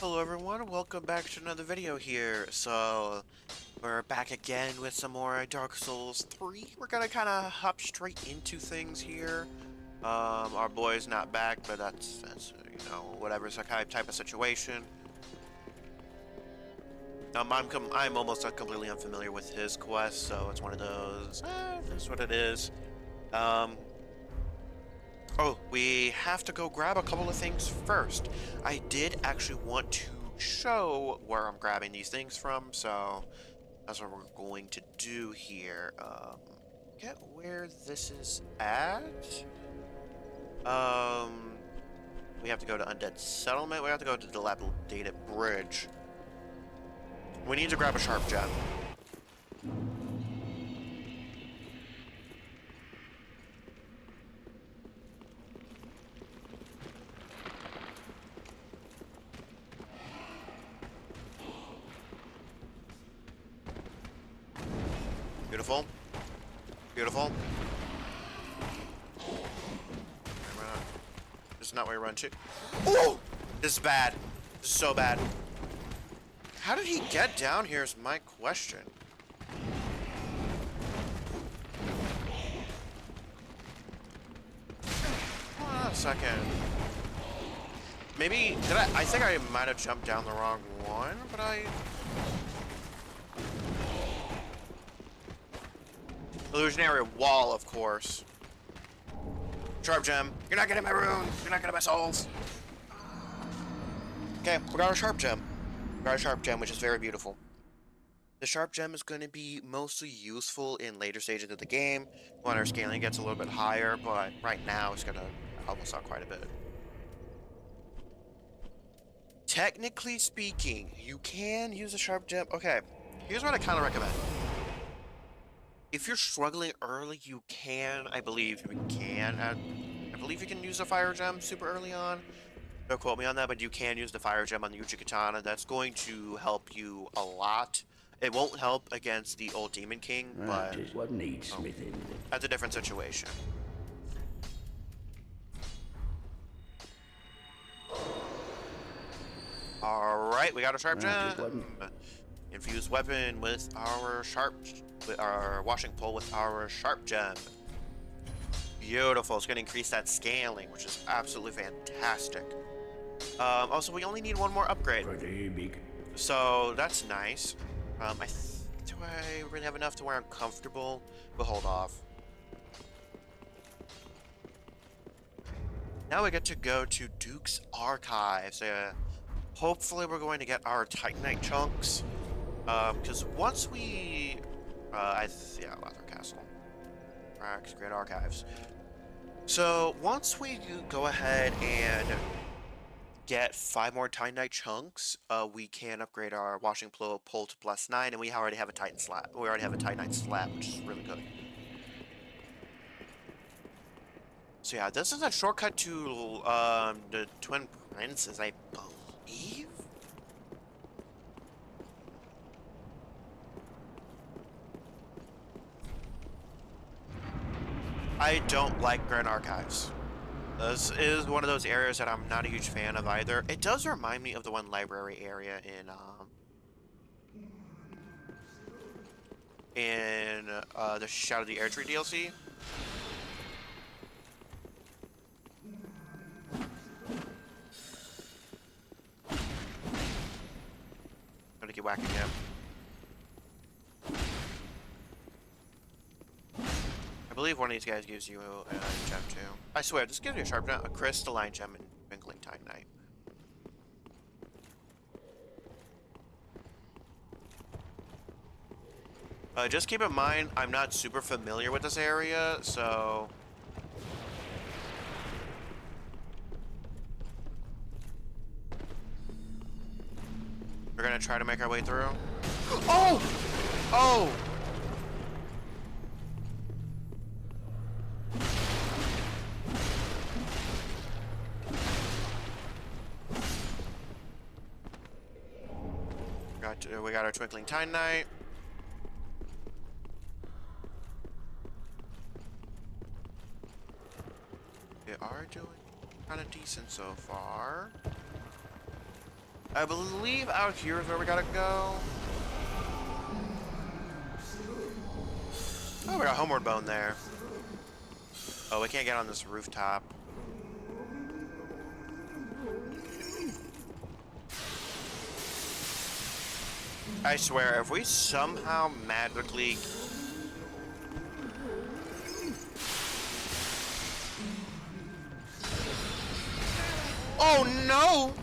Hello everyone, welcome back to another video here. So, we're back again with some more Dark Souls 3. We're gonna kinda hop straight into things here. Our boy's not back, but that's whatever type of situation. I'm almost completely unfamiliar with his quest, so it's one of those, that's what it is. Um, oh, we have to go grab a couple of things first. I did actually want to show where I'm grabbing these things from, so that's what we're going to do here. Get where this is at. Um, we have to go to Undead Settlement. We have to go to the Dilapidated Bridge. We need to grab a Sharp Gem. Beautiful. Beautiful. This is not where you run to. Oh! This is bad. This is so bad. How did he get down here is my question. Hold on a second. Maybe, I think I might have jumped down the wrong one, but Illusionary wall, of course. Sharp Gem. You're not getting my runes. You're not getting my souls. Okay, we got our Sharp Gem. We got our Sharp Gem, which is very beautiful. The Sharp Gem is going to be mostly useful in later stages of the game when our scaling gets a little bit higher, but right now it's going to help us out quite a bit. Technically speaking, you can use a Sharp Gem. Okay, here's what I kind of recommend. If you're struggling early, you can, I believe you can, I believe you can use a Fire Gem super early on. Don't quote me on that, but you can use the Fire Gem on the Uchigatana. That's going to help you a lot. It won't help against the old Demon King, but That is what needs smithing. that's a different situation. Alright, we got a Sharp Gem. Infused weapon with our washing pole with our Sharp Gem. Beautiful. It's going to increase that scaling, which is absolutely fantastic. Also, we only need one more upgrade. Pretty big. So that's nice. Do I really have enough to where I'm comfortable? We'll hold off. Now we get to go to Duke's Archives. Hopefully we're going to get our Titanite chunks. Because once we... Lothar Castle. Great Archives. So, once we go ahead and get 5 more Titanite chunks, we can upgrade our washing pole to +9, and we already have a Titan slab. We already have a Titanite slab, which is really good. So yeah, this is a shortcut to the Twin Princes, I believe. I don't like Grand Archives. This is one of those areas that I'm not a huge fan of either. It does remind me of the one library area in the Shadow of the Erdtree DLC. Gonna get whacking him. I believe one of these guys gives you a gem too. I swear, this gives you a sharp gem, a crystalline gem, and twinkling titanite. Just keep in mind, I'm not super familiar with this area, so... We're gonna try to make our way through. Oh! Oh! We got our twinkling titanite. We are doing kind of decent so far. I believe out here is where we gotta go. Oh, we got a homeward bone there. Oh, we can't get on this rooftop. I swear, if we somehow magically... Oh no!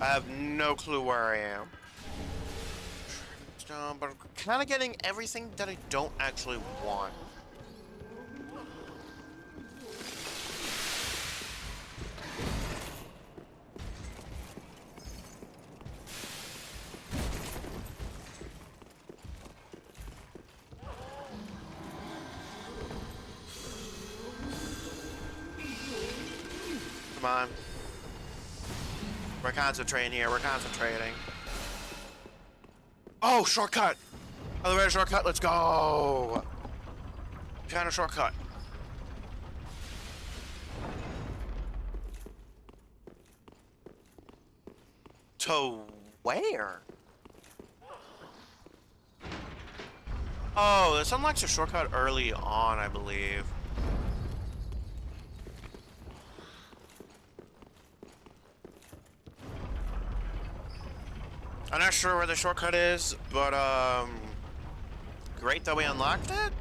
I have no clue where I am. But I'm kind of getting everything that I don't actually want. Come on. We're concentrating here. We're concentrating. Oh, shortcut! Elevator shortcut, let's go! China shortcut. To where? Oh, this unlocks a shortcut early on, I believe. I'm not sure where the shortcut is, but great that we unlocked it.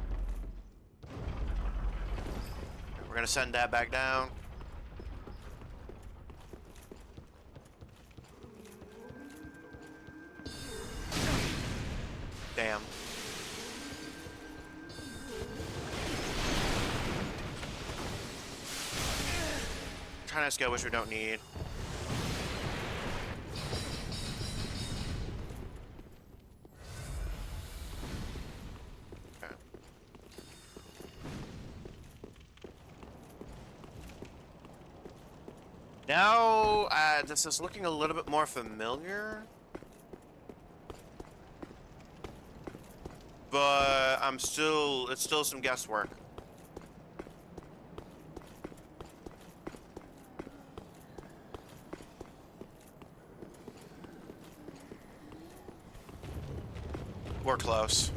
We're gonna send that back down. Damn. Trying to skill which we don't need. Okay. Now, this is looking a little bit more familiar. But it's still some guesswork. We're close.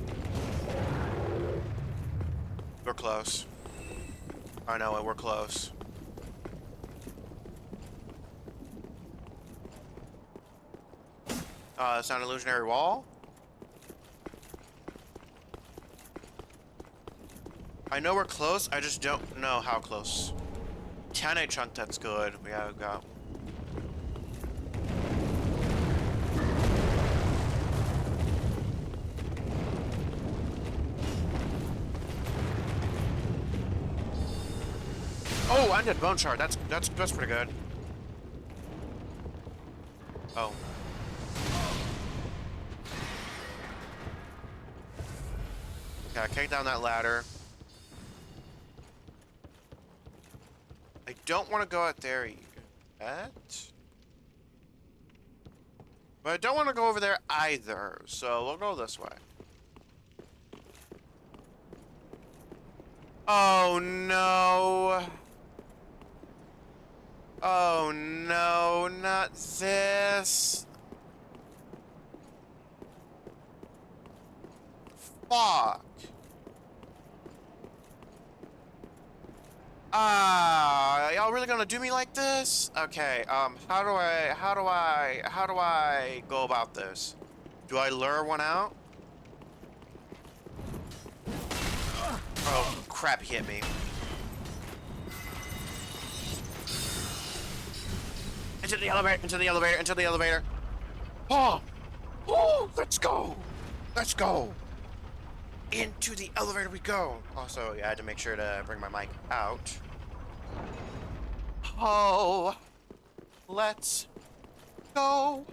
We're close. I know it, we're close. It's not an illusionary wall. I know we're close, I just don't know how close. Titanite chunk, that's good. We gotta go. Oh, I did bone shard. That's pretty good. Oh. Okay, kick down that ladder. I don't want to go out there yet. But I don't want to go over there either, so we'll go this way. Oh no. Oh no, not this. Fuck. Y'all really gonna do me like this? Okay, how do I go about this? Do I lure one out? Oh, crap, he hit me. Into the elevator, into the elevator, into the elevator. Oh! Oh, let's go! Let's go! Into the elevator we go! Also, yeah, I had to make sure to bring my mic out. Oh! Let's go!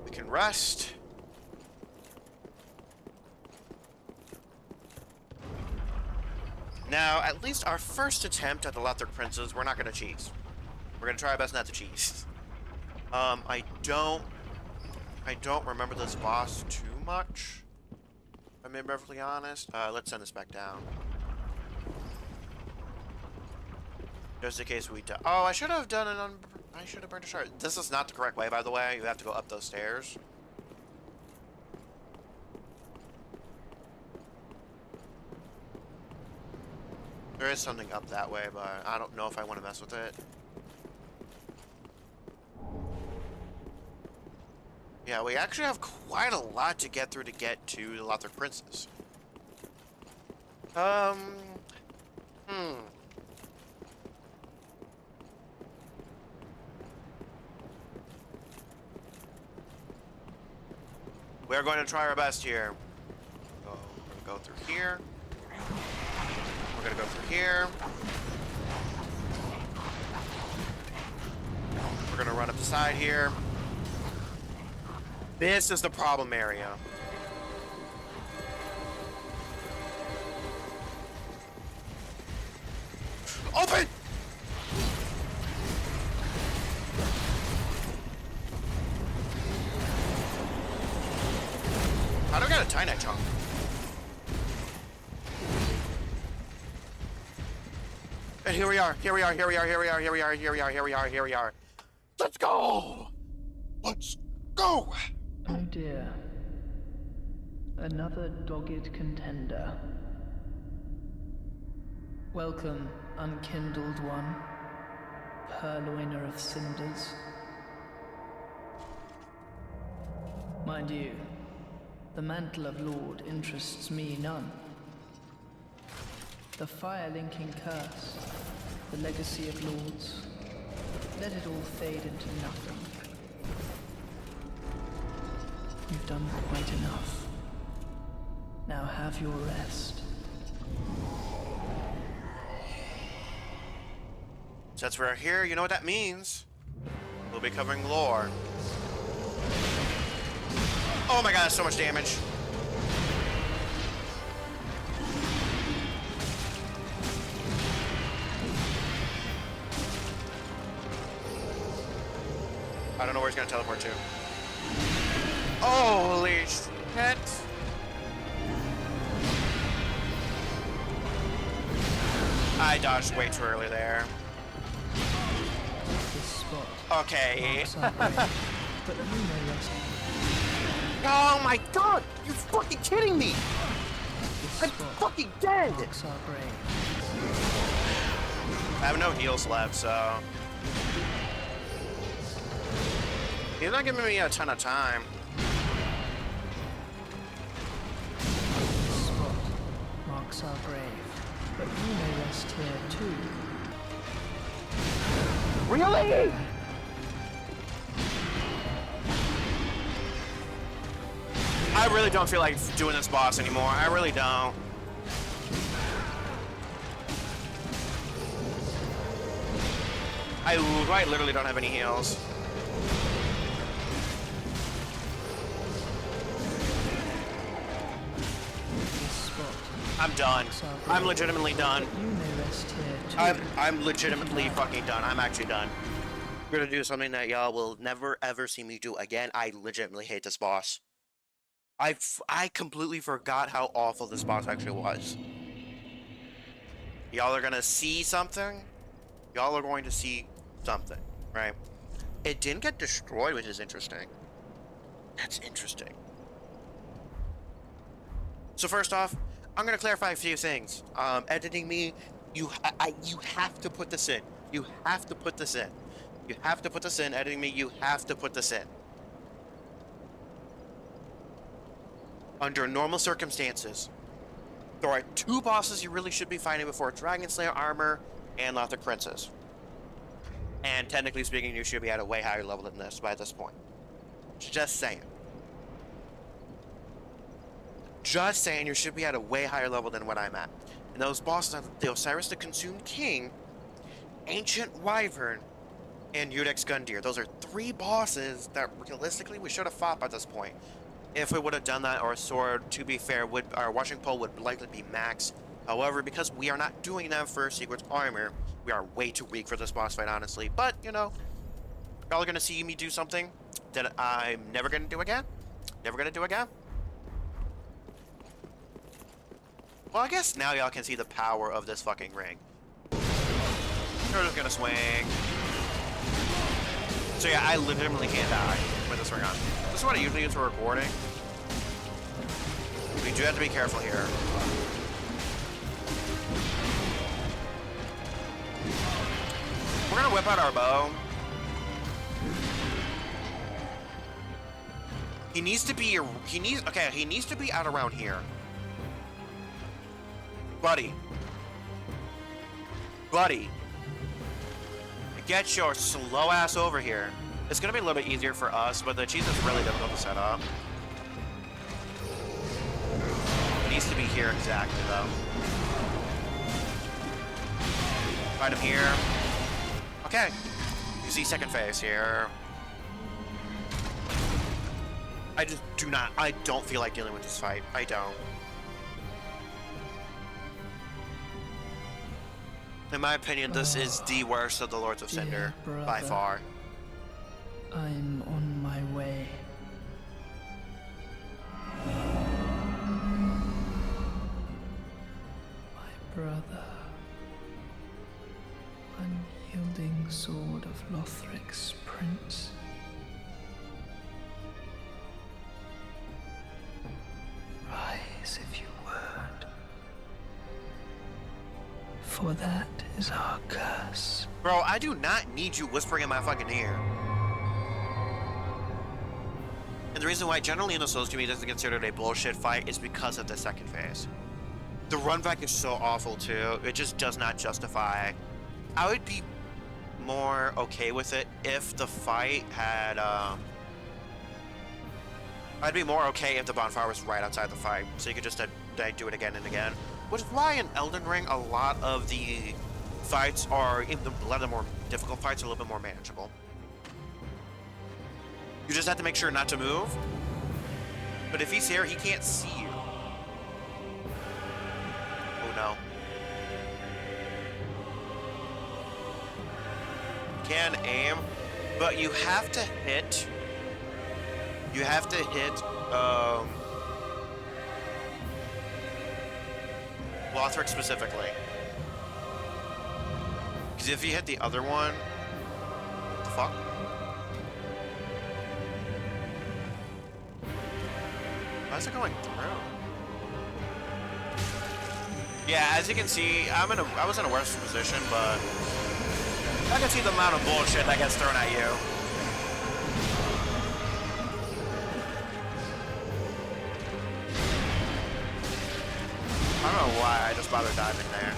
We can rest. Now, at least our first attempt at the Lothric Princes, we're not gonna cheese. We're gonna try our best not to cheese. I don't remember this boss too much. If I'm being perfectly honest. Let's send this back down. Just in case we die. Oh, I should have done it on. I should have burned a shard. This is not the correct way, by the way. You have to go up those stairs. There is something up that way, but I don't know if I want to mess with it. Yeah, we actually have quite a lot to get through to get to the Lothric Princess. We're going to try our best here. We're going to go through here. We're going to go through here. We're going to run up the side here. This is the problem area. Open! How do I get a Titanite chunk? And here we are, here we are, here we are, here we are, here we are, here we are, here we are, here we are. Let's go! Let's go! Oh dear. Another dogged contender. Welcome, unkindled one, purloiner of cinders. Mind you, the mantle of Lord interests me none. The fire-linking curse, the legacy of lords, let it all fade into nothing. You've done quite enough. Now have your rest. Since we're here, you know what that means. We'll be covering lore. Oh my god, so much damage. I don't know where he's gonna teleport to. Holy shit! I dodged way too early there. This spot Okay. marks our grave, but you may rest. Oh my god! You're fucking kidding me! This I'm spot fucking dead! marks our grave. I have no heals left, so... He's not giving me a ton of time. This spot marks our grave, but you may rest here too. Really? I really don't feel like doing this boss anymore. I really don't. I literally don't have any heals. This spot I'm done. marks our grave, I'm legitimately done. but you may rest here too. I'm legitimately fucking done. I'm actually done. We're gonna do something that y'all will never ever see me do again. I legitimately hate this boss. I completely forgot how awful this boss actually was. Y'all are gonna see something. Y'all are going to see something, right? It didn't get destroyed, which is interesting. That's interesting. So first off, I'm gonna clarify a few things. Editing me, you have to put this in. You have to put this in. You have to put this in. Editing me, you have to put this in. Under normal circumstances, there are two bosses you really should be fighting before Dragon Slayer Armor and Lothric Princess. And technically speaking, you should be at a way higher level than this by this point. Just saying. Just saying, you should be at a way higher level than what I'm at. And those bosses are the Osiris the Consumed King, Ancient Wyvern, and Eudex Gundyr. Those are three bosses that realistically we should have fought by this point. If we would have done that, our sword, to be fair, our Washing Pole would likely be max. However, because we are not doing that for Secret's Armor, we are way too weak for this boss fight, honestly. But, you know, Y'all are gonna see me do something that I'm never gonna do again. Never gonna do again. Well, I guess now y'all can see the power of this fucking ring. We're just gonna swing. So yeah, I legitimately can't die with this ring on. This is what I usually use for recording. We do have to be careful here. We're gonna whip out our bow. He needs to be out around here. Buddy. Get your slow ass over here. It's gonna be a little bit easier for us, but the cheese is really difficult to set up. It needs to be here exactly, though. Find him here. Okay. You see second phase here. I don't feel like dealing with this fight. I don't. In my opinion, this is the worst of the Lords of Cinder, by far. I'm on my way. My brother. Unyielding sword of Lothric's prince. Rise if you would. For that is our curse. Bro, I do not need you whispering in my fucking ear. And the reason why generally in the Souls community isn't considered a bullshit fight is because of the second phase. The run back is so awful too. It just does not justify. I would be more okay with it if the fight had I'd be more okay if the bonfire was right outside the fight, so you could just do it again and again. Which is why in Elden Ring, a lot of the fights are, a lot of the more difficult fights are a little bit more manageable. You just have to make sure not to move. But if he's here, he can't see you. Oh no. Can aim, but you have to hit. You have to hit, Lothric specifically. Because if you hit the other one, what the fuck? Why is it going through? Yeah, as you can see, I was in a worse position, but I can see the amount of bullshit that gets thrown at you. I don't know why I just bothered diving there.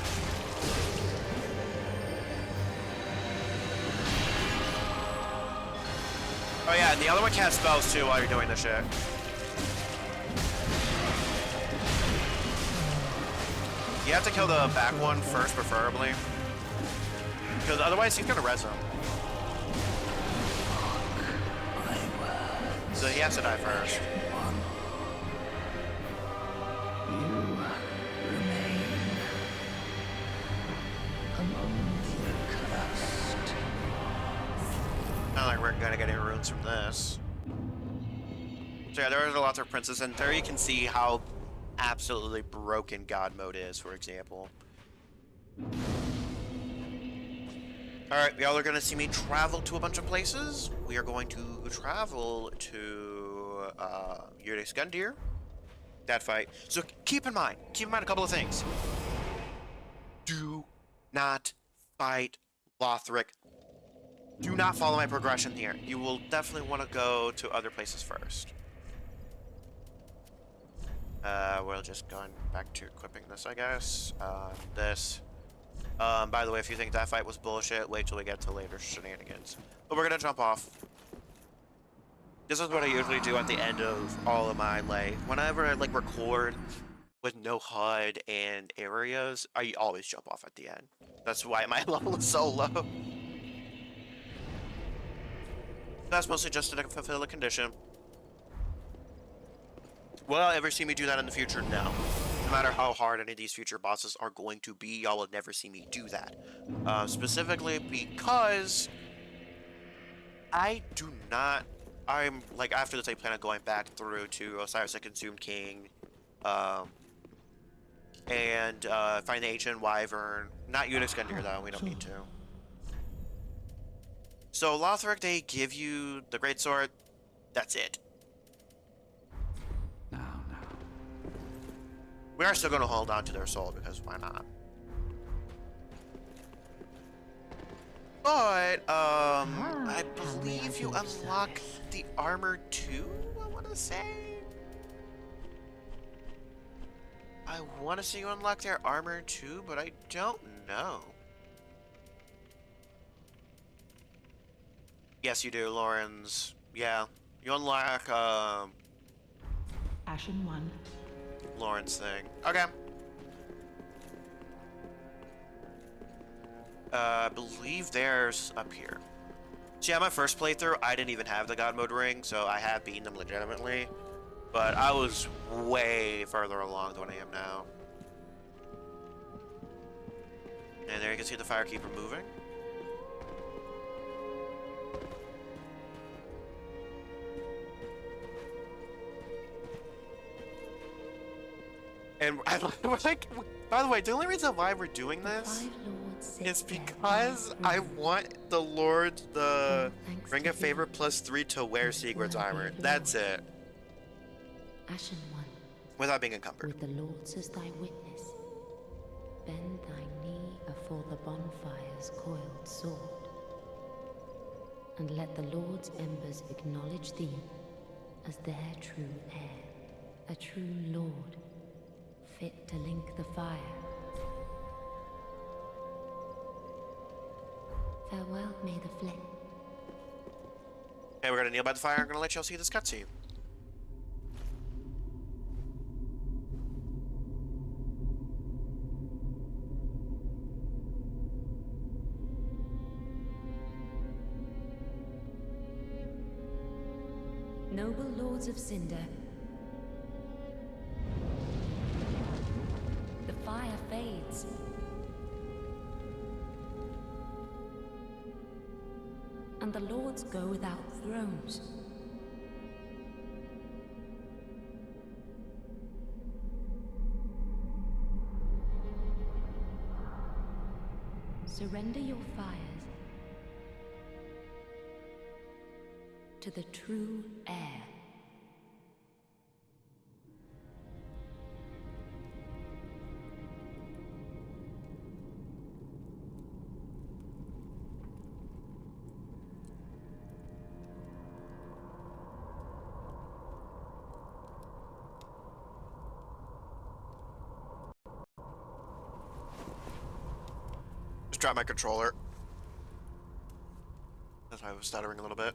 Oh yeah, and the other one casts spells too while you're doing this shit. You have to kill the back one first, preferably. Because otherwise he's gonna res him. So he has to die first. Not like we're gonna get any runes from this. So yeah, there are lots of princes, and there you can see how absolutely broken God mode is, for example. Alright, y'all are gonna see me travel to a bunch of places. We are going to travel to Yurdisk-Gundyr. That fight. So keep in mind a couple of things. Do not fight Lothric. Do not follow my progression here. You will definitely want to go to other places first. We're just going back to equipping this, I guess. This. By the way, if you think that fight was bullshit, wait till we get to later shenanigans. But we're gonna jump off. This is what I usually do at the end of all of my, whenever I, record with no HUD and areas, I always jump off at the end. That's why my level is so low. That's mostly just to fulfill a condition. Will I ever see me do that in the future? No. No matter how hard any of these future bosses are going to be, y'all will never see me do that. Specifically because I do not. I'm like after this, I plan on going back through to Osiris the Consumed King, um, and find the Ancient Wyvern. Not Unix Gundyr though. We don't need to. So Lothric, they give you the greatsword. That's it. Now. We are still going to hold on to their soul because why not? But I believe you unlock the armor too. I want to say. I want to say you unlock their armor too, but I don't know. Yes, you do, Lawrence. Yeah, you unlock Ashen One. Lawrence thing. Okay. I believe theirs up here. See, on my first playthrough, I didn't even have the God Mode ring, so I have beaten them legitimately. But I was way further along than I am now. And there you can see the Firekeeper moving. And we're like, by the way, the only reason why we're doing this is because I want the Lord, the Ring of Favor +3 to wear Sigurd's armor. That's it. Ashen One, Without being encumbered. with the Lords as thy witness, bend thy knee afore the bonfire's coiled sword, and let the Lord's embers acknowledge thee as their true heir, a true Lord, fit to link the fire. Farewell, may the flame. Okay, we're gonna kneel by the fire. I'm gonna let y'all see this cutscene. Noble Lords of Cinder, the fire fades. And the Lords go without thrones. Surrender your fires to the true heir. Just drop my controller. That's why I was stuttering a little bit.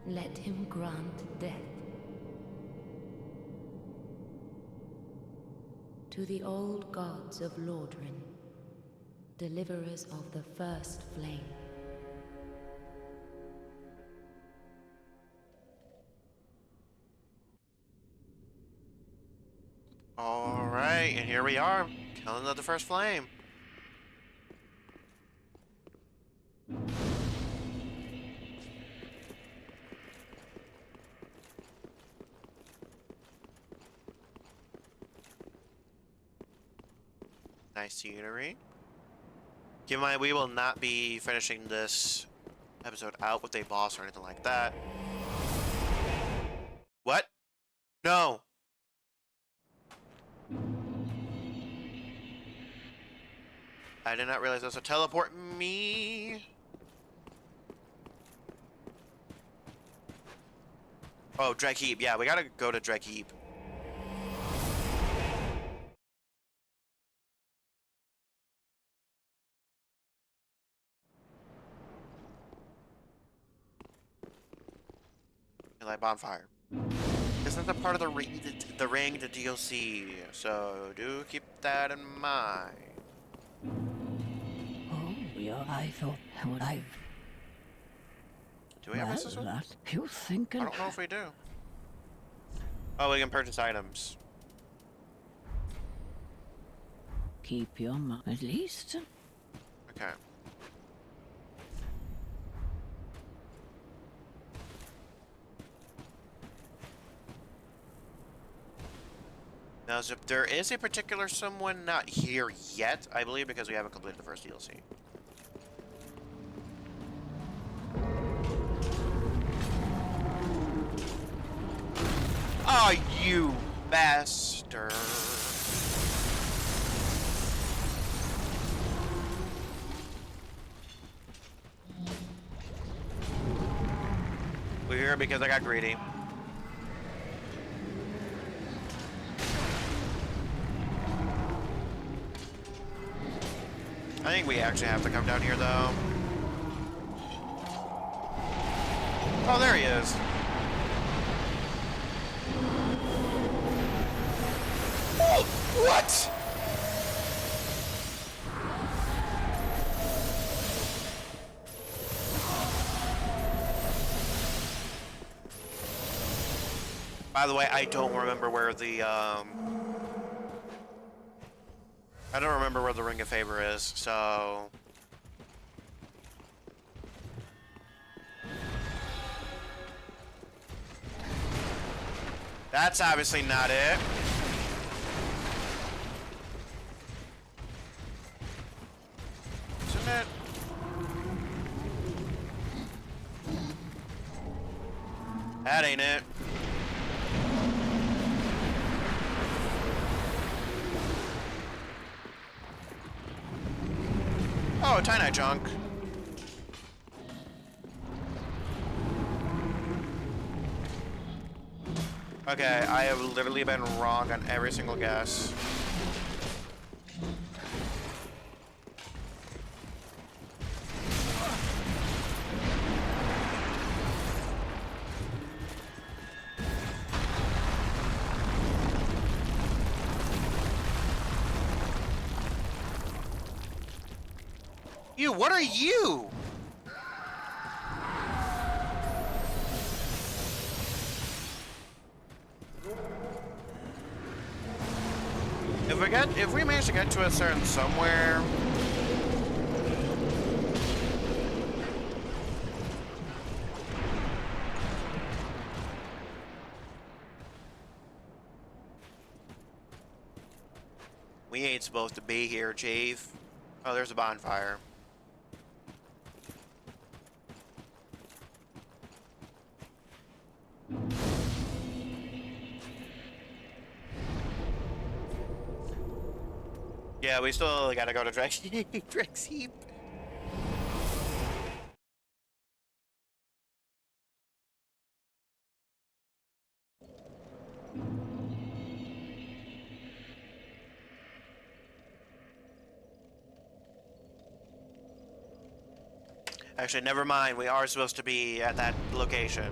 Let him grant death to the old gods of Lordran, deliverers of the first flame. Alright, and here we are, killing the first flame. Nice scenery. Keep in mind, we will not be finishing this episode out with a boss or anything like that. What? No! I did not realize this would teleport me. Oh, Dragheap. Yeah, we gotta go to Dragheap. Like bonfire. isn't a part of the ring, the DLC, so do keep that in mind. Oh, yeah, I thought what I. Do we have Well, this one? that you thinking? I don't know if we do. Oh, we can purchase items. Keep your mouth at least. Okay. Now, so there is a particular someone not here yet, I believe, because we haven't completed the first DLC. Oh, you bastard. We're here because I got greedy. I think we actually have to come down here, though. Oh, there he is. Oh, what? By the way, I don't remember where the, I don't remember where the Ring of Favor is, so... That's obviously not it. Isn't it? That ain't it. Oh, a Titanite chunk. Okay, I have literally been wrong on every single guess. You, what are you? If we manage to get to a certain somewhere. We ain't supposed to be here, Chief. Oh, there's a bonfire. Yeah, we still gotta go to Drex Heap. Actually, never mind. We are supposed to be at that location.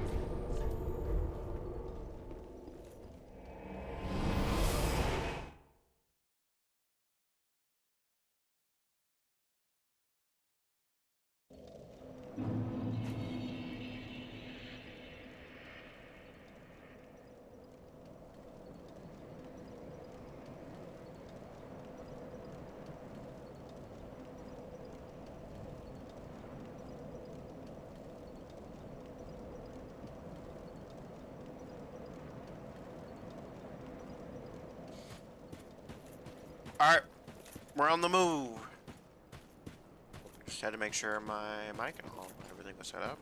Alright, we're on the move. Just had to make sure my mic and all, everything was set up.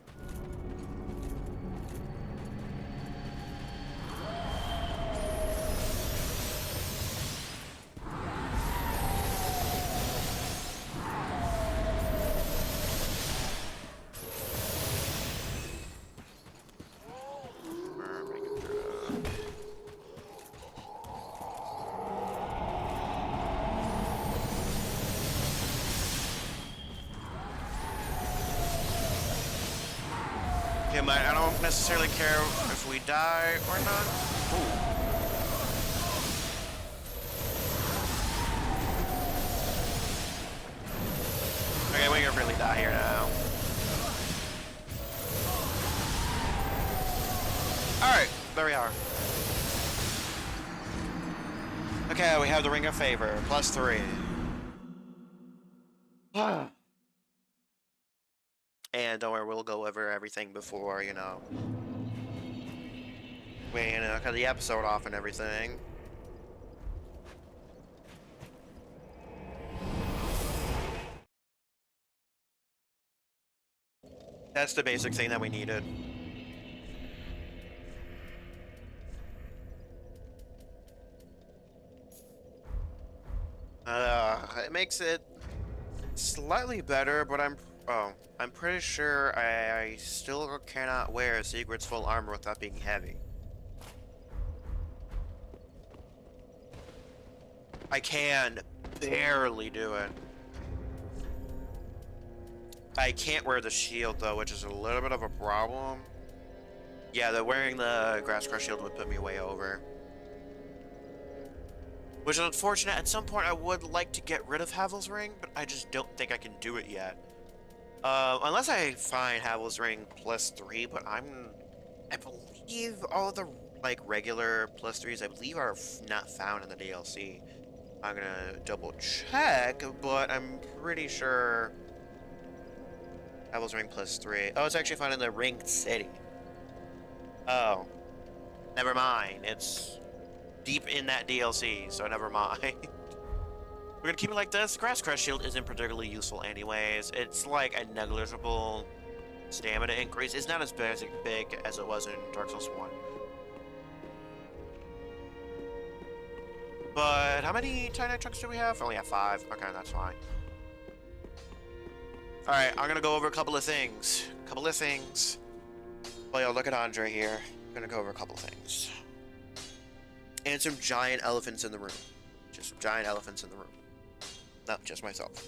We're making through the... I don't necessarily care if we die or not. Okay, we have the Ring of Favor, +3. And don't worry, we'll go over everything before, you know, we, cut the episode off and everything. That's the basic thing that we needed. It makes it slightly better, but I'm pretty sure I still cannot wear Sigurd's full armor without being heavy. I can barely do it. I can't wear the shield though, which is a little bit of a problem. Yeah, wearing the Grass Crush shield would put me way over. Which is unfortunate. At some point I would like to get rid of Havel's Ring, but I just don't think I can do it yet. Unless I find Havel's Ring +3, but I believe all the like regular +3s I believe are not found in the DLC. I'm gonna double check, but I'm pretty sure Havel's Ring +3. Oh, it's actually found in the Ringed City. Oh. Never mind. It's deep in that DLC, so never mind. We're gonna keep it like this. Grass Crush Shield isn't particularly useful anyways. It's like a negligible stamina increase. It's not as big as it was in Dark Souls 1. But how many Titanite chunks do we have? We only have 5. Okay, that's fine. Alright, I'm gonna go over a couple of things. Well, yo, look at Andre here. I'm gonna go over a couple of things. And some giant elephants in the room. Just some giant elephants in the room. Not just myself.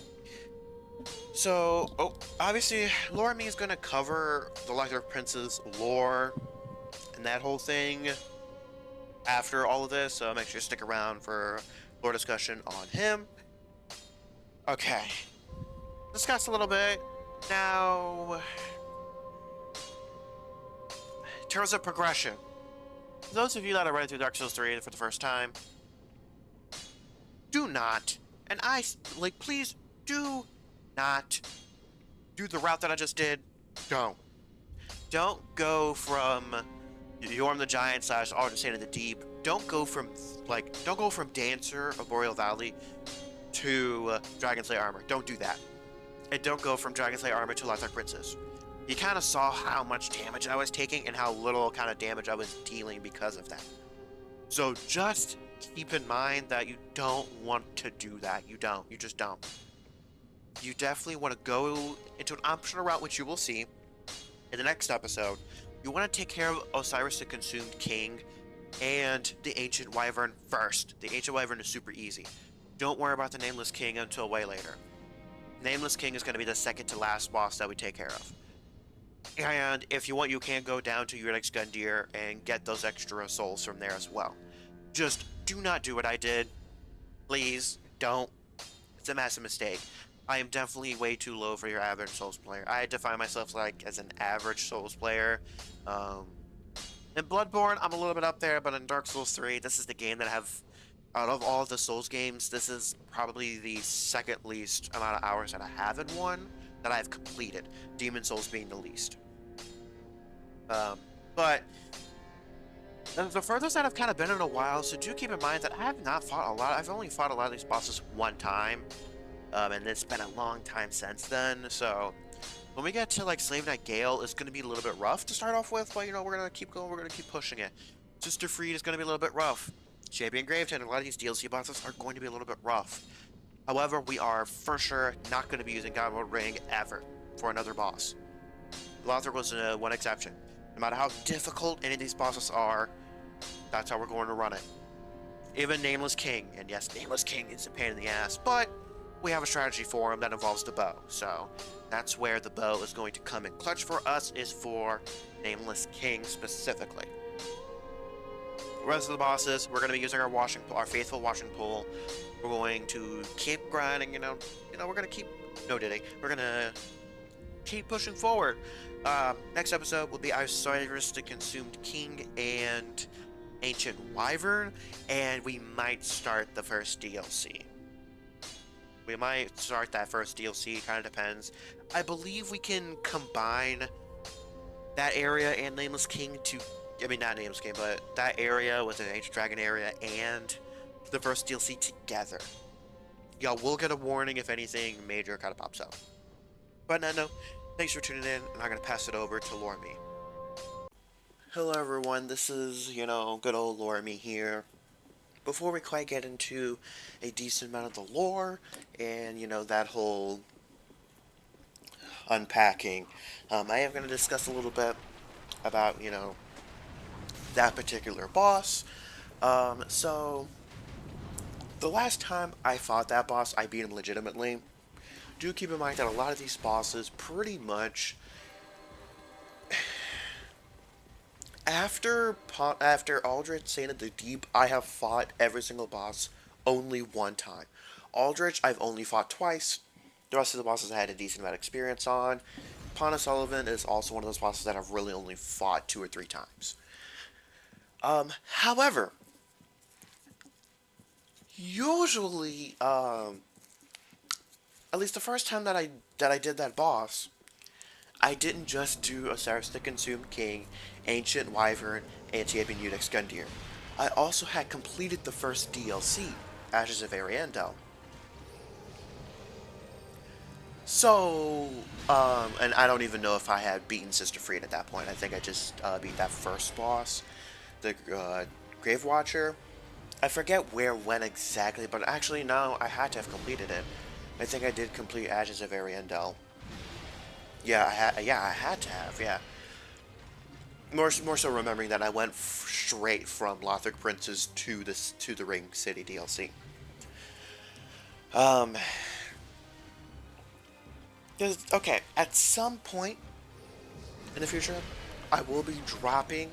So, obviously, Loremi is gonna cover the Electric Prince's lore and that whole thing after all of this, so make sure to stick around for lore discussion on him. Okay. Discuss a little bit. Now, in terms of progression, for those of you that are running through Dark Souls 3 for the first time, do not, and please do not do the route that I just did. Don't go from Yorm the Giant / Aldrich Sand of the Deep. Don't go from Dancer of Boreal Valley to Dragon Slayer Armor. Don't do that. And don't go from Dragon Slayer Armor to Electric Princess. You kind of saw how much damage I was taking and how little kind of damage I was dealing because of that. So just keep in mind that you don't want to do that. You just don't. You definitely want to go into an optional route, which you will see in the next episode. You want to take care of Osiris the Consumed King and the Ancient Wyvern first. The Ancient Wyvern is super easy. Don't worry about the Nameless King until way later. Nameless King is going to be the second to last boss that we take care of. And if you want, you can go down to Urix Gundyr and get those extra souls from there as well. Just do not do what I did. Please, don't. It's a massive mistake. I am definitely way too low for your average Souls player. I define myself as an average Souls player. In Bloodborne, I'm a little bit up there, but in Dark Souls 3, this is the game that out of all of the Souls games, this is probably the second least amount of hours that I have in one that I've completed. Demon Souls being the least. But the furthest that I've kind of been in a while, so do keep in mind that I have not fought a lot. I've only fought a lot of these bosses one time. And it's been a long time since then, so when we get to Slave Knight Gale, it's going to be a little bit rough to start off with, but we're going to keep going, we're going to keep pushing it. Sister Freed is going to be a little bit rough. Champion Gravetend, a lot of these DLC bosses are going to be a little bit rough. However, we are for sure not going to be using God Mode Ring ever for another boss. Lothar was one exception. No matter how difficult any of these bosses are, that's how we're going to run it. Even Nameless King, and yes, Nameless King is a pain in the ass, but we have a strategy for him that involves the bow, so that's where the bow is going to come in clutch for us, is for Nameless King specifically. The rest of the bosses, we're going to be using our faithful washing pole. We're going to keep grinding, we're going to keep, we're going to keep pushing forward. Next episode will be Osiris the Consumed King and Ancient Wyvern, and we might start the first DLC. We might start that first DLC, kind of depends. I believe we can combine that area and Nameless King to... I mean, not Nameless King, but that area with the Ancient Dragon area and the first DLC together. Y'all will get a warning if anything major kind of pops up. But no, thanks for tuning in, and I'm going to pass it over to Lorme. Hello everyone, this is, good old Lorme here. Before we quite get into a decent amount of the lore, and, that whole unpacking, I am going to discuss a little bit about, that particular boss. So, the last time I fought that boss, I beat him legitimately. Do keep in mind that a lot of these bosses pretty much... After Aldrich Saint of the Deep, I have fought every single boss only one time. Aldrich, I've only fought twice. The rest of the bosses I had a decent amount of experience on. Pon of Sullivan is also one of those bosses that I've really only fought 2 or 3 times. However, usually, at least the first time that I did that boss, I didn't just do Osiris the Consumed King, Ancient Wyvern, and Champion Eudex Gundyr. I also had completed the first DLC, Ashes of Ariandel. So, and I don't even know if I had beaten Sister Fried at that point. I think I just beat that first boss, the Grave Watcher. I forget when exactly, but actually no, I had to have completed it. I think I did complete Ashes of Ariandel. Yeah, I had to have, yeah. More so remembering that I went straight from Lothric Princes to the Ring City DLC. Okay, at some point in the future, I will be dropping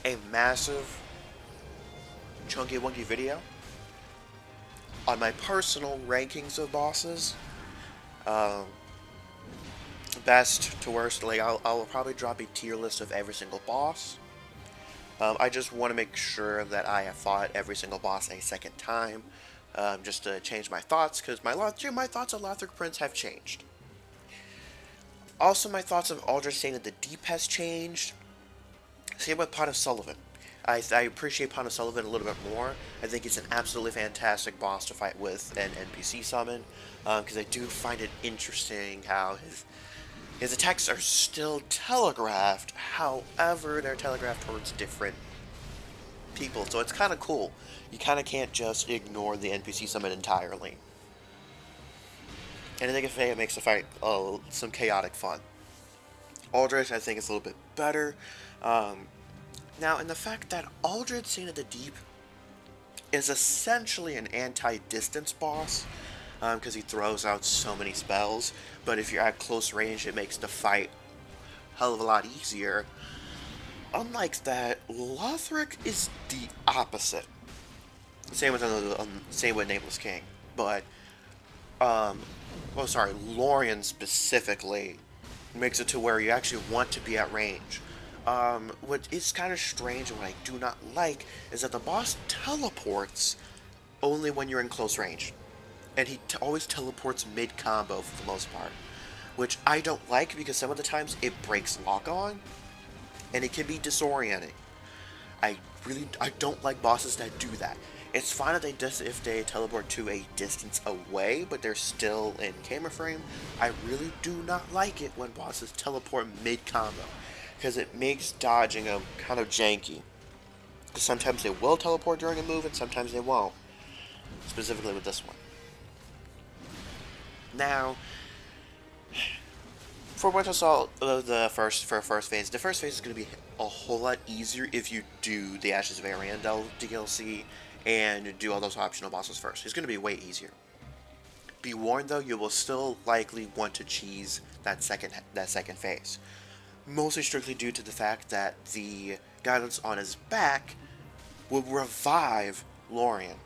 a massive chunky wunky video on my personal rankings of bosses. Best to worst, like I'll probably drop a tier list of every single boss. I just want to make sure that I have fought every single boss a second time, just to change my thoughts, because my thoughts on Lothric Prince have changed. Also, my thoughts of Aldrich Saint of the Deep has changed. Same with Pon of Sullivan. I appreciate Pon of Sullivan a little bit more. I think it's an absolutely fantastic boss to fight with an NPC summon, because I do find it interesting how his attacks are still telegraphed, however, they're telegraphed towards different people, so it's kind of cool. You kind of can't just ignore the NPC summon entirely. And I think it makes the fight some chaotic fun. Aldrich, I think, is a little bit better. Now, and the fact that Aldrich Saint of the Deep is essentially an anti-distance boss, because he throws out so many spells, but if you're at close range, it makes the fight a hell of a lot easier. Unlike that, Lothric is the opposite. Same with Nameless King, but Lorien specifically makes it to where you actually want to be at range. What is kind of strange and what I do not like is that the boss teleports only when you're in close range. And he always teleports mid-combo for the most part. Which I don't like because some of the times it breaks lock-on. And it can be disorienting. I don't like bosses that do that. It's fine if they teleport to a distance away, but they're still in camera frame. I really do not like it when bosses teleport mid-combo, because it makes dodging them kind of janky. Sometimes they will teleport during a move, and sometimes they won't. Specifically with this one. Now, for Winter Assault, the first phase is going to be a whole lot easier if you do the Ashes of Ariandel DLC and do all those optional bosses first. It's going to be way easier. Be warned though, you will still likely want to cheese that second phase. Mostly strictly due to the fact that the guidance on his back will revive Lorien.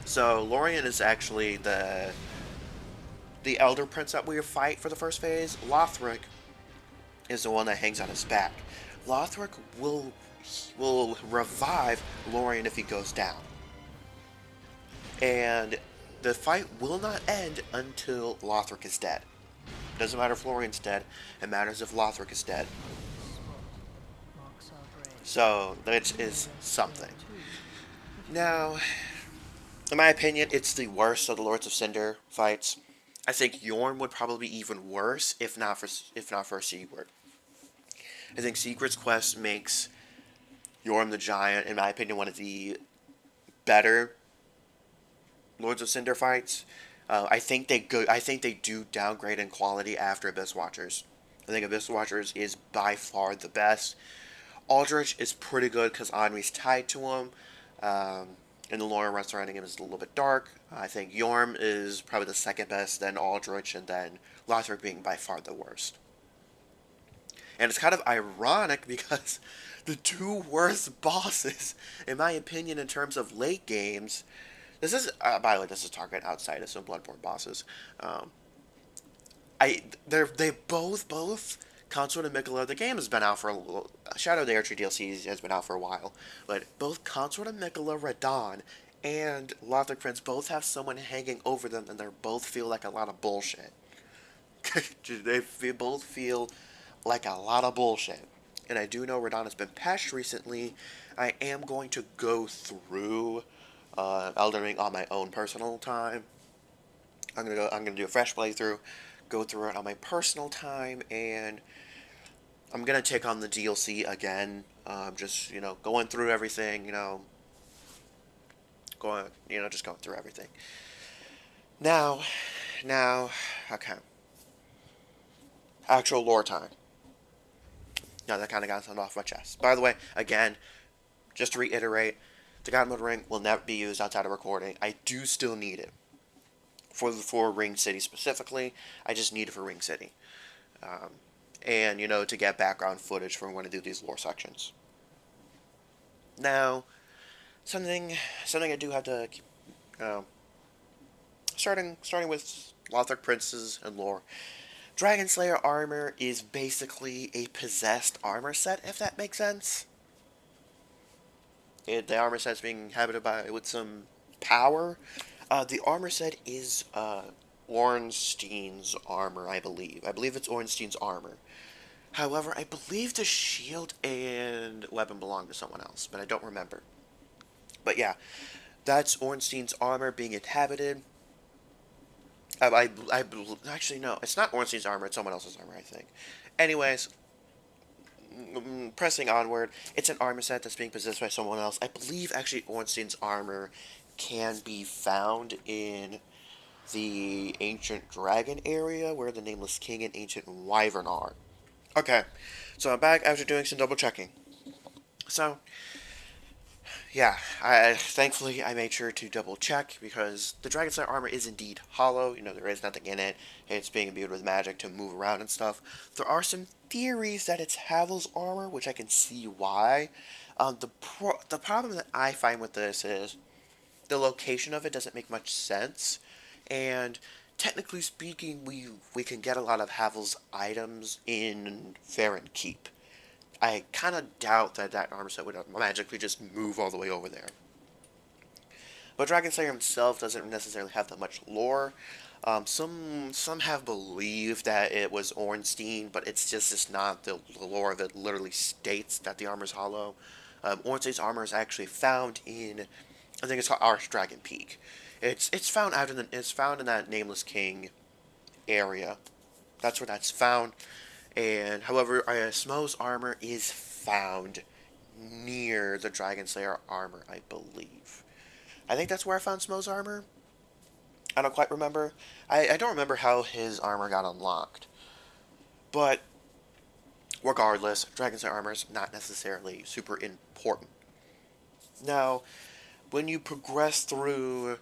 So Lorien is actually the Elder Prince that we fight for the first phase. Lothric is the one that hangs on his back. Lothric will revive Lorien if he goes down. And the fight will not end until Lothric is dead. Doesn't matter if Lorien's dead, it matters if Lothric is dead. So, that is something. Now, in my opinion, it's the worst of the Lords of Cinder fights. I think Yorm would probably be even worse if not for Sigurd. I think Sigurd's quest makes Yorm the Giant, in my opinion, one of the better Lords of Cinder fights. I think they do downgrade in quality after Abyss Watchers. I think Abyss Watchers is by far the best. Aldrich is pretty good because Anri's tied to him. And the lore surrounding him is a little bit dark. I think Yorm is probably the second best, then Aldrich, and then Lothric being by far the worst. And it's kind of ironic because the two worst bosses, in my opinion, in terms of late games, this is, by the way, this is talking outside of some Bloodborne bosses. They both Consort and Miquella, the game has been out for a little. Shadow of the Erdtree DLC has been out for a while, but both Consort and Miquella, Radahn, and Lothric Prince both have someone hanging over them, and they both feel like a lot of bullshit. Both feel like a lot of bullshit. And I do know Radahn has been patched recently. I am going to go through Elden Ring on my own personal time. I'm gonna do a fresh playthrough, go through it on my personal time, and I'm gonna take on the DLC again. Just going through everything. Just going through everything. Now, okay. Actual lore time. Now that kind of got something off my chest. By the way, again, just to reiterate, the God Mode Ring will never be used outside of recording. I do still need it. For Ring City specifically, I just need it for Ring City. And, to get background footage for when I do these lore sections. Now, something I do have to keep, starting with Lothric Princes and lore. Dragon Slayer armor is basically a possessed armor set, if that makes sense. The armor set's being inhabited with some power. The armor set is Ornstein's armor, I believe. I believe it's Ornstein's armor. However, I believe the shield and weapon belong to someone else, but I don't remember. But yeah, that's Ornstein's armor being inhabited. Actually, no, it's not Ornstein's armor, it's someone else's armor, I think. Anyways, pressing onward, it's an armor set that's being possessed by someone else. I believe, actually, Ornstein's armor can be found in the Ancient Dragon area, where the Nameless King and Ancient Wyvern are. Okay, so I'm back after doing some double checking. So, yeah, thankfully I made sure to double check, because the Dragon Slayer armor is indeed hollow. There is nothing in it. It's being imbued with magic to move around and stuff. There are some theories that it's Havel's armor, which I can see why. The problem that I find with this is the location of it doesn't make much sense, and technically speaking, we can get a lot of Havel's items in Farron Keep. I kind of doubt that armor set would magically just move all the way over there. But Dragon Slayer himself doesn't necessarily have that much lore. Some have believed that it was Ornstein, but it's just not. The lore of it literally states that the armor is hollow. Ornstein's armor is actually found in, I think it's called Archdragon Peak. It's found in that Nameless King area. That's where that's found. And however, Smo's armor is found near the Dragon Slayer armor, I believe. I think that's where I found Smo's armor. I don't quite remember. I don't remember how his armor got unlocked. But regardless, Dragon Slayer armor is not necessarily super important. Now, when you progress through,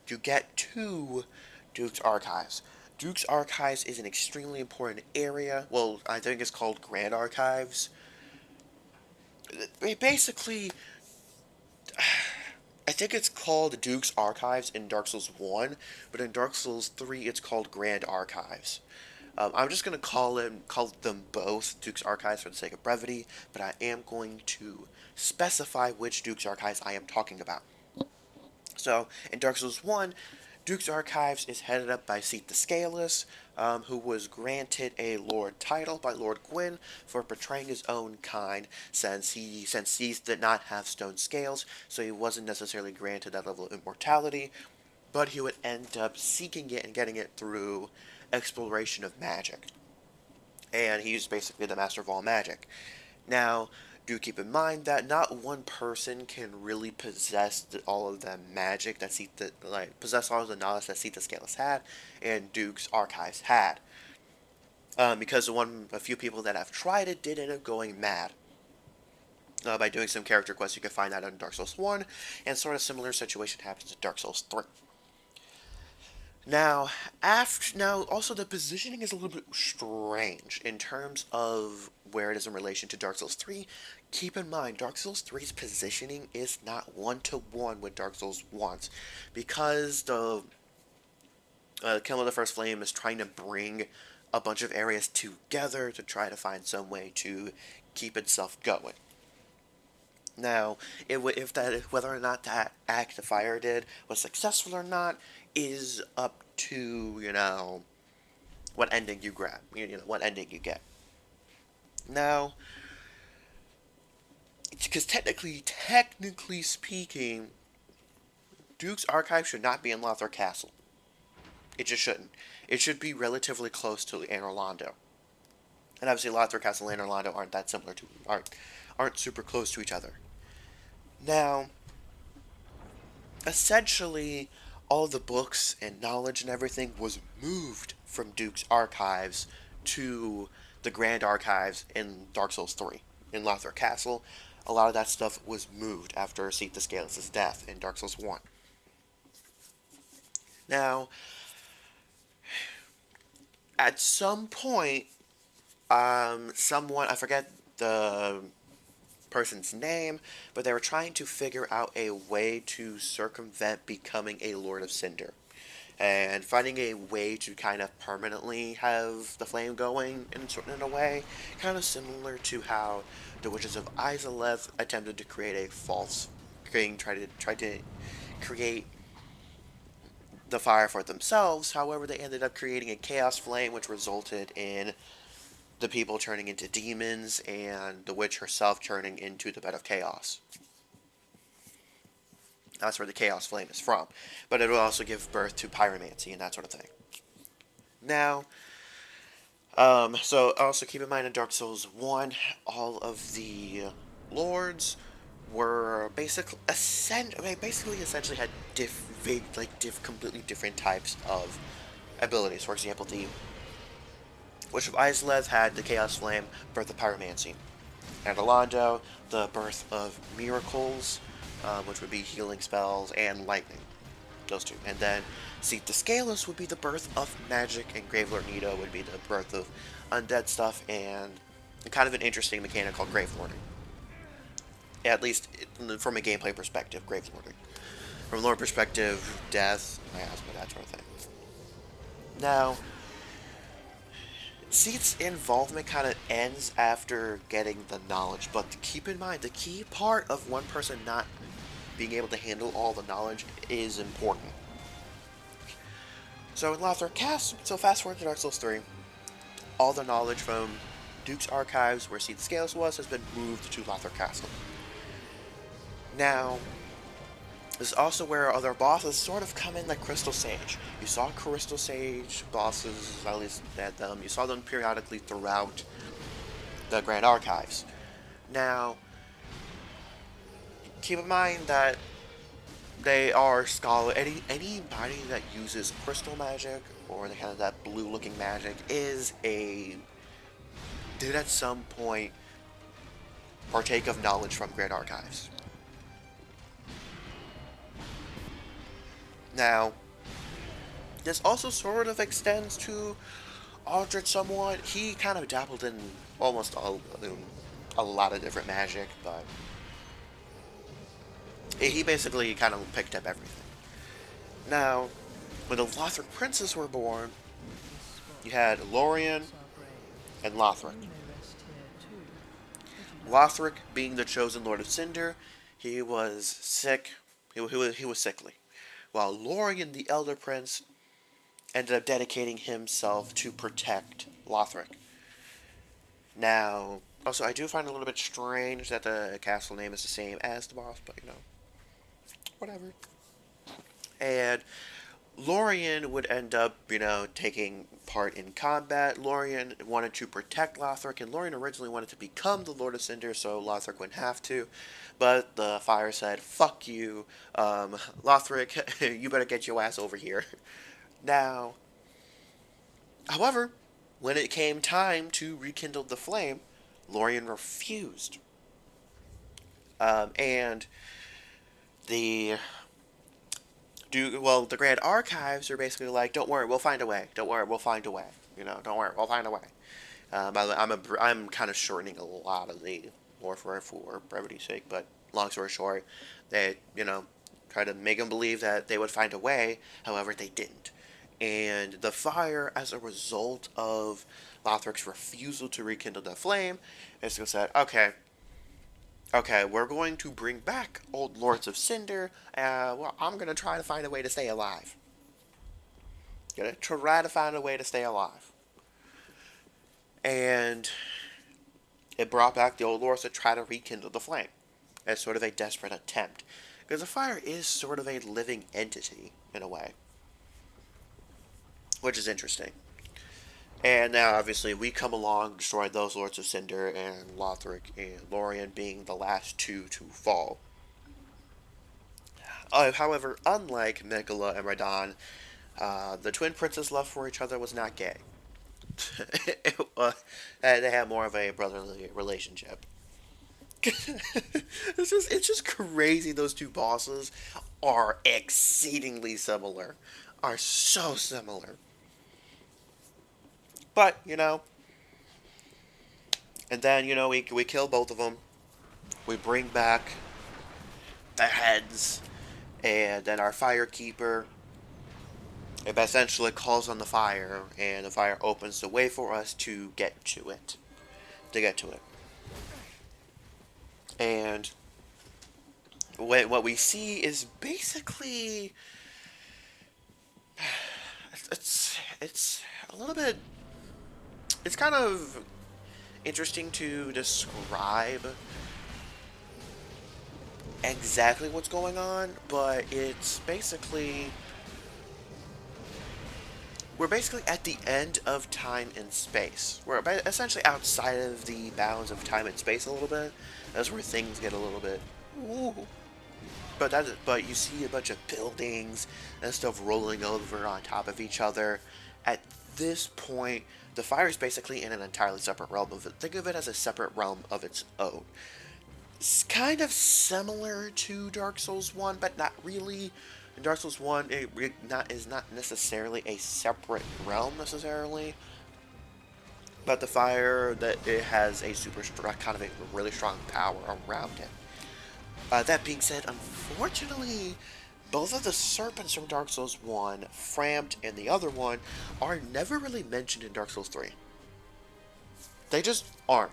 you get to Duke's Archives. Duke's Archives is an extremely important area. Well, I think it's called Grand Archives. Basically, I think it's called Duke's Archives in Dark Souls 1, but in Dark Souls 3 it's called Grand Archives. I'm just going to call them both Duke's Archives for the sake of brevity, but I am going to specify which Duke's Archives I am talking about. So, in Dark Souls 1, Duke's Archives is headed up by Seath the Scaleless, who was granted a Lord title by Lord Gwyn for betraying his own kind, since Seath did not have stone scales, so he wasn't necessarily granted that level of immortality, but he would end up seeking it and getting it through exploration of magic. And he's basically the master of all magic. Now, do keep in mind that not one person can really possess all of the magic that possess all of the knowledge that Seath the Scaleless had and Duke's Archives had. Because a few people that have tried it did end up going mad. By doing some character quests, you can find that in Dark Souls 1, and sort of similar situation happens in Dark Souls 3. Now, also the positioning is a little bit strange in terms of where it is in relation to Dark Souls 3. Keep in mind, Dark Souls 3's positioning is not one-to-one with Dark Souls 1's, because the Kiln of the First Flame is trying to bring a bunch of areas together to try to find some way to keep itself going. Now, whether or not that act the fire did was successful or not is up to, what ending you grab, what ending you get. Now, because technically speaking, Duke's Archive should not be in Lothar Castle. It just shouldn't. It should be relatively close to Anor Londo. And obviously Lothar Castle and Anor Londo aren't that similar aren't super close to each other. Now, essentially, all the books and knowledge and everything was moved from Duke's Archives to the Grand Archives in Dark Souls 3. In Lothar Castle, a lot of that stuff was moved after Seath the Scaleless' death in Dark Souls 1. Now, at some point, I forget the person's name, but they were trying to figure out a way to circumvent becoming a Lord of Cinder. And finding a way to kind of permanently have the flame going in a way, kind of similar to how the Witches of Izalith attempted to create a false king, tried to create the fire for themselves. However, they ended up creating a chaos flame, which resulted in the people turning into demons, and the witch herself turning into the bed of chaos. That's where the chaos flame is from. But it will also give birth to pyromancy and that sort of thing. Now, so also keep in mind in Dark Souls 1, all of the lords were essentially had completely different types of abilities. For example, the Witch of Izalith had the Chaos Flame, birth of Pyromancy. And Londo, the birth of miracles, which would be healing spells and lightning. Those two. And then Seath the Scaleless would be the birth of magic, and Gravelord Nito would be the birth of undead stuff, and kind of an interesting mechanic called Gravelording. At least from a gameplay perspective, Gravelording. From a lore perspective, death, miasma, that sort of thing. Now, Seath's involvement kind of ends after getting the knowledge, but keep in mind, the key part of one person not being able to handle all the knowledge is important. So in Lothar Castle, fast forward to Dark Souls 3, all the knowledge from Duke's Archives, where Seath the Scaleless was, has been moved to Lothar Castle. Now, this is also where other bosses sort of come in, like Crystal Sage. You saw Crystal Sage bosses, at least at them. You saw them periodically throughout the Grand Archives. Now, keep in mind that they are scholar. Anybody that uses crystal magic or the kind of that blue-looking magic did at some point partake of knowledge from Grand Archives. Now, this also sort of extends to Aldrich somewhat. He kind of dabbled in almost a lot of different magic, but he basically kind of picked up everything. Now, when the Lothar princes were born, you had Lorien Are brave. and Lothric. You may rest here too. Would you like Lothric, being the chosen Lord of Cinder, he was sick. He was sickly. While Lorien, the Elder Prince, ended up dedicating himself to protect Lothric. Now, also, I do find it a little bit strange that the castle name is the same as the boss, but whatever. And Lorien would end up, taking part in combat. Lorien wanted to protect Lothric, and Lorien originally wanted to become the Lord of Cinder, so Lothric wouldn't have to. But the fire said, "Fuck you, Lothric, you better get your ass over here." Now, however, when it came time to rekindle the flame, Lorien refused. And the the Grand Archives are basically like, "Don't worry, we'll find a way. Don't worry, we'll find a way. Don't worry, we'll find a way." I'm kind of shortening a lot of the lore for brevity's sake, but long story short, they try to make them believe that they would find a way. However, they didn't, and the fire, as a result of Lothric's refusal to rekindle the flame, basically said, Okay, we're going to bring back old Lords of Cinder. Well, I'm going to try to find a way to stay alive. Gonna try to find a way to stay alive. And it brought back the old Lords to try to rekindle the flame as sort of a desperate attempt. Because the fire is sort of a living entity, in a way. Which is interesting. And now, obviously, we come along, destroy those Lords of Cinder, and Lothric and Lorien being the last two to fall. However, unlike Megala and Radahn, the twin princes' love for each other was not gay. They had more of a brotherly relationship. It's just crazy. Those two bosses are exceedingly similar. Are so similar. But, and then, we kill both of them. We bring back their heads. And then our Firekeeper, it essentially calls on the fire. And the fire opens the way for us to get to it. And what we see is basically... It's a little bit... It's kind of interesting to describe exactly what's going on, but it's basically... We're basically at the end of time and space. We're essentially outside of the bounds of time and space a little bit. That's where things get a little bit... Ooh. But you see a bunch of buildings and stuff rolling over on top of each other. At this point, the fire is basically in an entirely separate realm of it. Think of it as a separate realm of its own. It's kind of similar to Dark Souls 1, but not really. In Dark Souls 1, is not necessarily a separate realm necessarily. But the fire, it has a kind of a really strong power around it. That being said, unfortunately, both of the serpents from Dark Souls 1, Frampt and the other one, are never really mentioned in Dark Souls 3. They just aren't.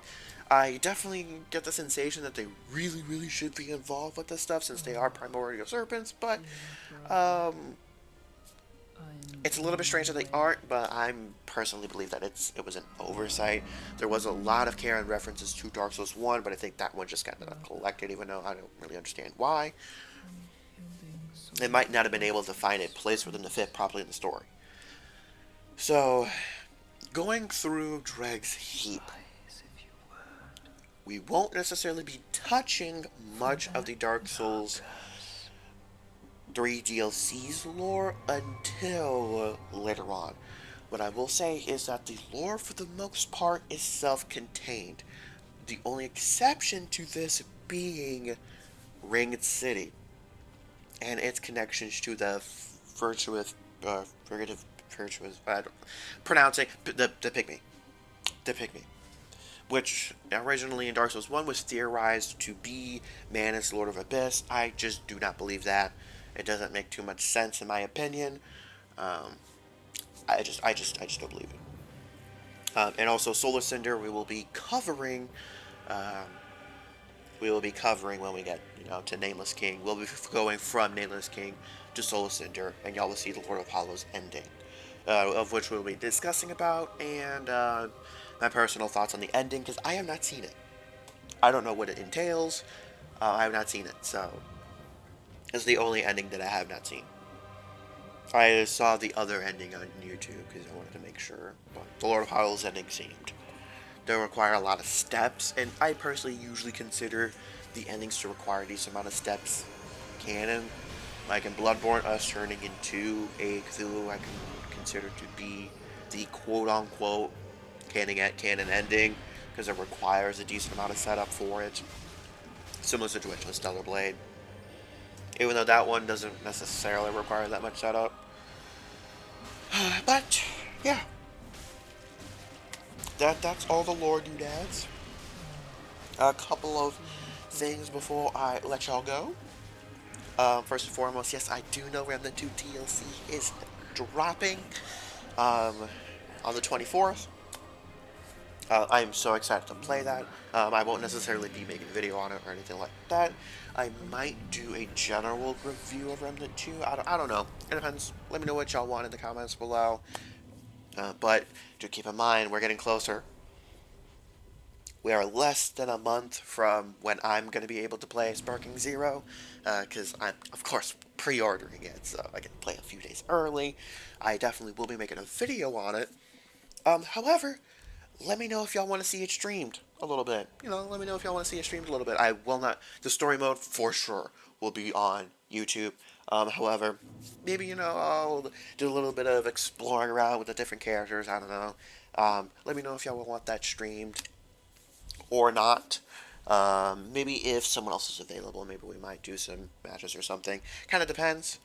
I definitely get the sensation that they really, really should be involved with this stuff since they are primordial serpents, but it's a little bit strange that they aren't, but I personally believe that it was an oversight. There was a lot of care and references to Dark Souls 1, but I think that one just got collected, even though I don't really understand why. It might not have been able to find a place for them to fit properly in the story. So, going through Dreg's Heap, we won't necessarily be touching much of the Dark Souls 3 DLC's lore until later on. What I will say is that the lore, for the most part, is self-contained. The only exception to this being Ringed City and its connections to the the Pygmy, which originally in Dark Souls 1 was theorized to be Manus, Lord of Abyss. I just do not believe that. It doesn't make too much sense in my opinion. I just don't believe it. And also Solar Cinder we will be covering. We will be covering when we get, to Nameless King. We'll be going from Nameless King to Solar Cinder, and y'all will see the Lord of Hollows ending, of which we'll be discussing about, and my personal thoughts on the ending, because I have not seen it. I don't know what it entails. I have not seen it, so it's the only ending that I have not seen. I saw the other ending on YouTube because I wanted to make sure, but the Lord of Hollows ending seemed to require a lot of steps, and I personally usually consider the endings to require a decent amount of steps canon. Like in Bloodborne, us turning into a Cthulhu, I can consider to be the quote-unquote canon ending, because it requires a decent amount of setup for it. Similar situation with Stellar Blade. Even though that one doesn't necessarily require that much setup. But, yeah. That's all the lore doodads. A couple of things before I let y'all go. First and foremost, yes, I do know Remnant 2 DLC is dropping on the 24th. I am so excited to play that. I won't necessarily be making a video on it or anything like that. I might do a general review of Remnant 2. I don't know. It depends. Let me know what y'all want in the comments below. But do keep in mind, we're getting closer. We are less than a month from when I'm going to be able to play Sparking Zero, because I'm, of course, pre-ordering it, so I can play a few days early. I definitely will be making a video on it. However, let me know if y'all want to see it streamed a little bit. Let me know if y'all want to see it streamed a little bit. I will not... The story mode, for sure, will be on YouTube. However, maybe, I'll do a little bit of exploring around with the different characters. I don't know. Let me know if y'all will want that streamed or not. Maybe if someone else is available, maybe we might do some matches or something. Kind of depends.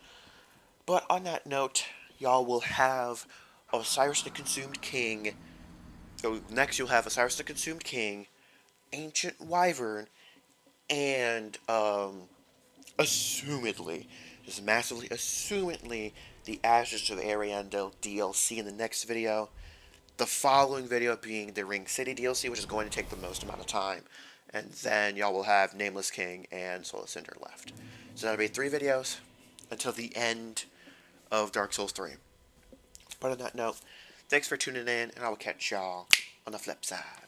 But on that note, y'all will have Osiris the Consumed King. So next you'll have Osiris the Consumed King, Ancient Wyvern, and assumedly, just massively assumedly, the Ashes of Ariandel DLC in the next video. The following video being the Ring City DLC, which is going to take the most amount of time. And then y'all will have Nameless King and Solar Cinder left. So that'll be 3 videos until the end of Dark Souls 3. But on that note, thanks for tuning in, and I will catch y'all on the flip side.